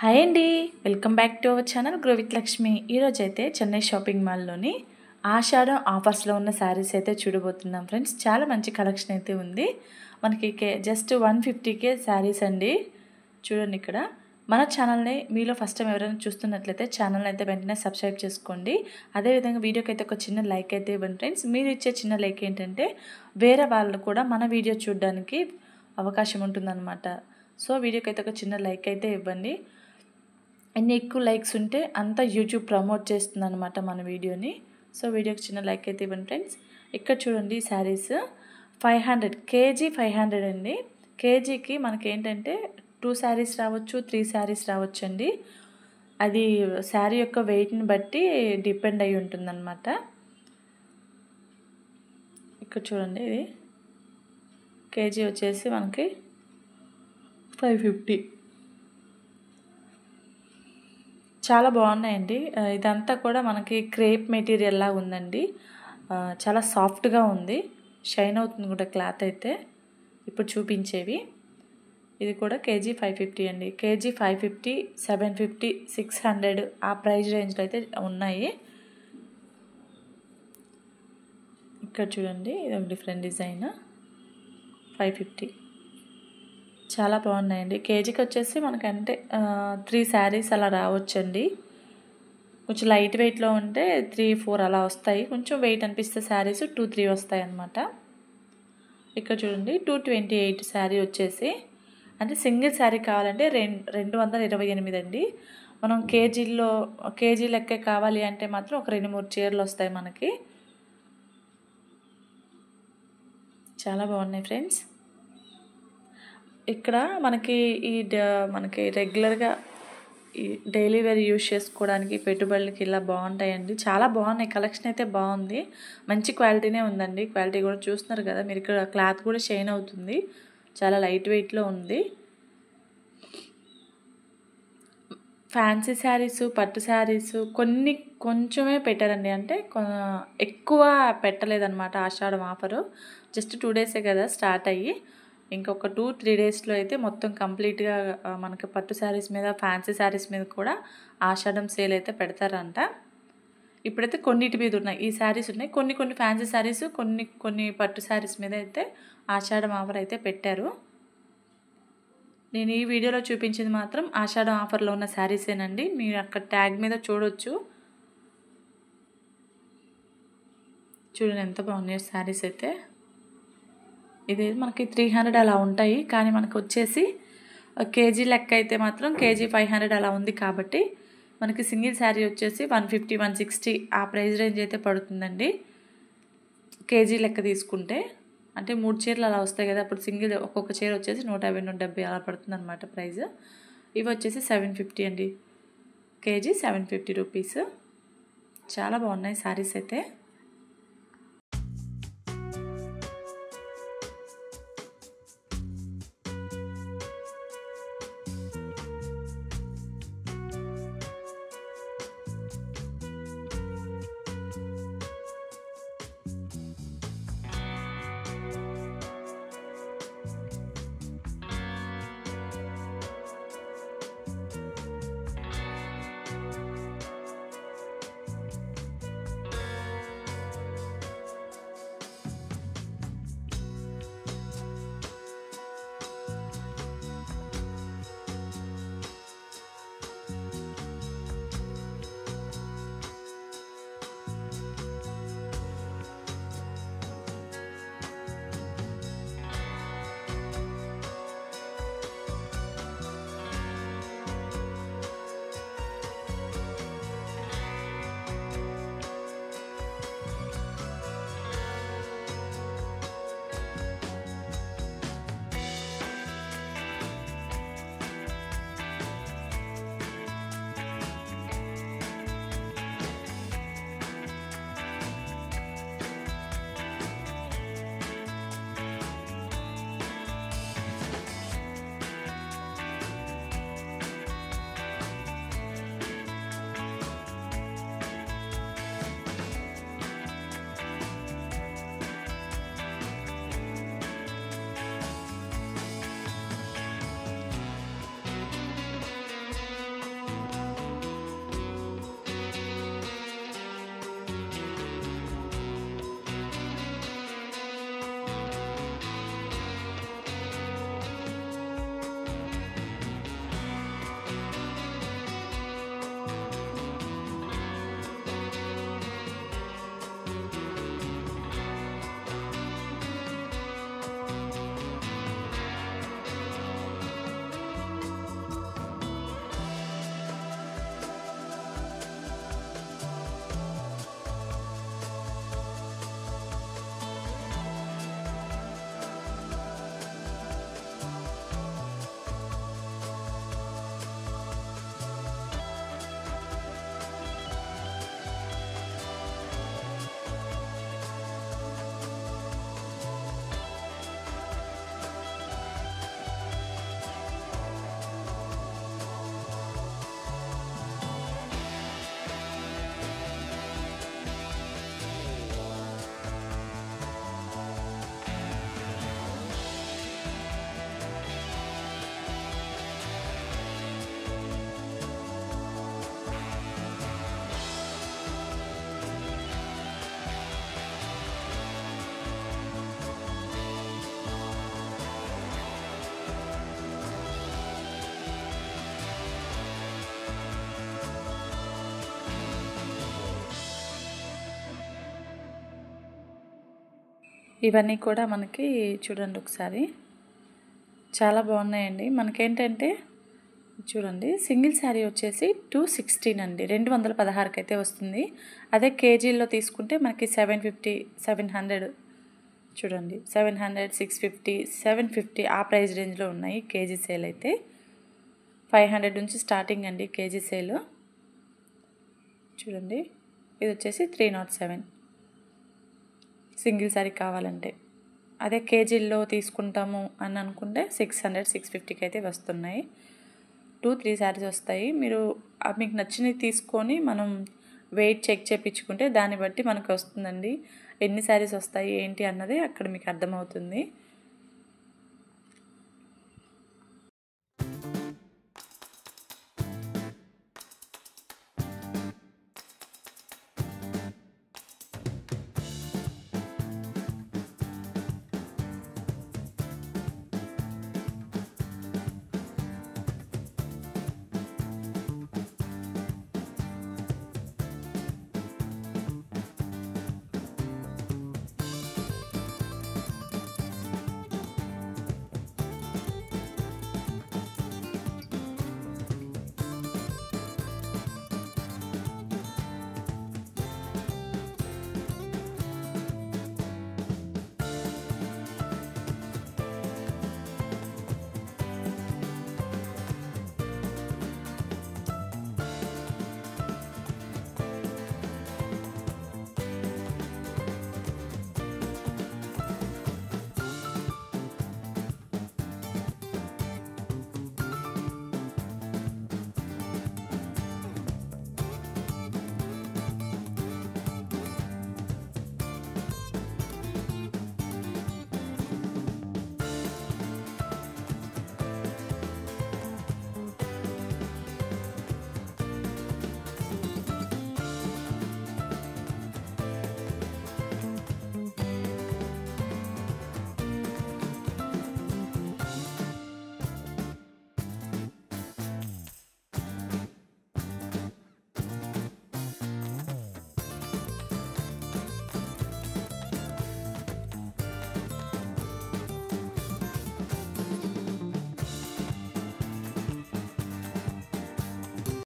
Hi అండి, welcome back to our channel grow with Lakshmi. ఈరోజు అయితే చెన్నై షాపింగ్ మాల్లోని ఆషాఢం ఆఫర్స్లో ఉన్న శారీస్ అయితే చూడబోతున్నాం ఫ్రెండ్స్. చాలా మంచి కలెక్షన్ అయితే ఉంది. మనకి జస్ట్ 150కే శారీస్ అండి. చూడండి, ఇక్కడ మన ఛానల్ని మీలో ఫస్ట్ టైం ఎవరైనా చూస్తున్నట్లయితే ఛానల్ని అయితే వెంటనే సబ్స్క్రైబ్ చేసుకోండి. అదేవిధంగా వీడియోకి అయితే ఒక చిన్న లైక్ అయితే ఇవ్వండి ఫ్రెండ్స్. మీరు ఇచ్చే చిన్న లైక్ ఏంటంటే వేరే వాళ్ళు కూడా మన వీడియో చూడడానికి అవకాశం ఉంటుందన్నమాట. సో వీడియోకి అయితే ఒక చిన్న లైక్ అయితే ఇవ్వండి. ఎన్ని ఎక్కువ లైక్స్ ఉంటే అంత యూట్యూబ్ ప్రమోట్ చేస్తుంది అనమాట మన వీడియోని. సో వీడియోకి చిన్న లైక్ అయితే ఇవ్వండి ఫ్రెండ్స్. ఇక్కడ చూడండి, శారీస్ 500 కేజీ 500 అండి. కేజీకి మనకి ఏంటంటే 2 శారీస్ రావచ్చు, 3 శారీస్ రావచ్చు అండి. అది శారీ యొక్క వెయిట్ని బట్టి డిపెండ్ అయి ఉంటుందన్నమాట. ఇక్కడ చూడండి, ఇది కేజీ వచ్చేసి మనకి 550. చాలా బాగున్నాయండి. ఇదంతా కూడా మనకి క్రేప్ మెటీరియల్ లా ఉందండి. చాలా సాఫ్ట్గా ఉంది, షైన్ అవుతుంది కూడా క్లాత్ అయితే. ఇప్పుడు చూపించేవి ఇది కూడా కేజీ 550 అండి. కేజీ 550, 750, 600 ఆ ప్రైస్ రేంజ్లో అయితే ఉన్నాయి. ఇక్కడ చూడండి, ఇది ఒక డిఫరెంట్ డిజైన్ 550. చాలా బాగున్నాయండి. కేజీకి వచ్చేసి మనకంటే 3 శారీస్ అలా రావచ్చండి. కొంచెం లైట్ వెయిట్లో ఉంటే 3-4 అలా వస్తాయి. కొంచెం వెయిట్ అనిపిస్తే శారీస్ 2-3 వస్తాయి అన్నమాట. ఇక్కడ చూడండి, 228 శారీ వచ్చేసి, అంటే సింగిల్ శారీ కావాలంటే 228 అండి. మనం కేజీ లెక్కే కావాలి అంటే మాత్రం ఒక 2-3 చీరలు వస్తాయి మనకి. చాలా బాగున్నాయి ఫ్రెండ్స్. ఇక్కడ మనకి రెగ్యులర్గా ఈ డైలీ వేర్ యూజ్ చేసుకోవడానికి పెట్టుబడులకి ఇలా బాగుంటాయండి. చాలా బాగున్నాయి, కలెక్షన్ అయితే బాగుంది. మంచి క్వాలిటీనే ఉందండి. క్వాలిటీ కూడా చూస్తున్నారు కదా మీరు. ఇక్కడ క్లాత్ కూడా షైన్ అవుతుంది, చాలా లైట్ వెయిట్లో ఉంది. ఫ్యాన్సీ శారీసు, పట్టు శారీసు కొంచెమే పెట్టారండి. అంటే ఎక్కువ పెట్టలేదన్నమాట. ఆషాఢం ఆఫరు జస్ట్ 2 డేసే కదా స్టార్ట్ అయ్యి, ఇంకొక 2-3 డేస్లో అయితే మొత్తం కంప్లీట్గా మనకి పట్టు శారీస్ మీద, ఫ్యాన్సీ శారీస్ మీద కూడా ఆషాఢం సేల్ అయితే పెడతారంట. ఇప్పుడైతే కొన్నిటి మీద ఉన్నాయి ఈ శారీస్ ఉన్నాయి. కొన్ని ఫ్యాన్సీ శారీస్, కొన్ని పట్టు శారీస్ మీద అయితే ఆషాఢం ఆఫర్ అయితే పెట్టారు. నేను ఈ వీడియోలో చూపించింది మాత్రం ఆషాఢం ఆఫర్లో ఉన్న శారీసేనండి. మీరు అక్కడ ట్యాగ్ మీద చూడొచ్చు. చూడండి ఎంత బాగున్నాయి శారీస్ అయితే. ఇది మనకి 300 అలా ఉంటాయి, కానీ మనకు వచ్చేసి కేజీ లెక్క అయితే మాత్రం కేజీ 500 అలా ఉంది. కాబట్టి మనకి సింగిల్ శారీ వచ్చేసి 150, 160 ఆ ప్రైస్ రేంజ్ అయితే పడుతుందండి. కేజీ లెక్క తీసుకుంటే అంటే 3 చీరలు అలా వస్తాయి కదా, అప్పుడు సింగిల్ ఒక్కొక్క చీర వచ్చేసి 150, 170 అలా పడుతుంది అనమాట ప్రైస్. ఇవి వచ్చేసి 750 అండి. KG 750 rupees. చాలా బాగున్నాయి శారీస్ అయితే. ఇవన్నీ కూడా మనకి చూడండి ఒకసారి చాలా బాగున్నాయండి. మనకేంటంటే చూడండి సింగిల్ శారీ వచ్చేసి 216 అండి, 216కి అయితే వస్తుంది. అదే కేజీల్లో తీసుకుంటే మనకి 750 700 చూడండి 700 650 750 ఆ ప్రైస్ రేంజ్లో ఉన్నాయి. కేజీ సేల్ అయితే 500 నుంచి స్టార్టింగ్ అండి కేజీ సేల్. చూడండి ఇది వచ్చేసి 307 సింగిల్ శారీ కావాలంటే. అదే కేజీల్లో తీసుకుంటాము అని అనుకుంటే 600 650కి అయితే వస్తున్నాయి. 2-3 శారీస్ వస్తాయి. మీరు మీకు నచ్చినవి తీసుకొని మనం వెయిట్ చెక్ చేయించుకుంటే దాన్ని బట్టి మనకు వస్తుందండి. ఎన్ని శారీస్ వస్తాయి ఏంటి అన్నది అక్కడ మీకు అర్థమవుతుంది.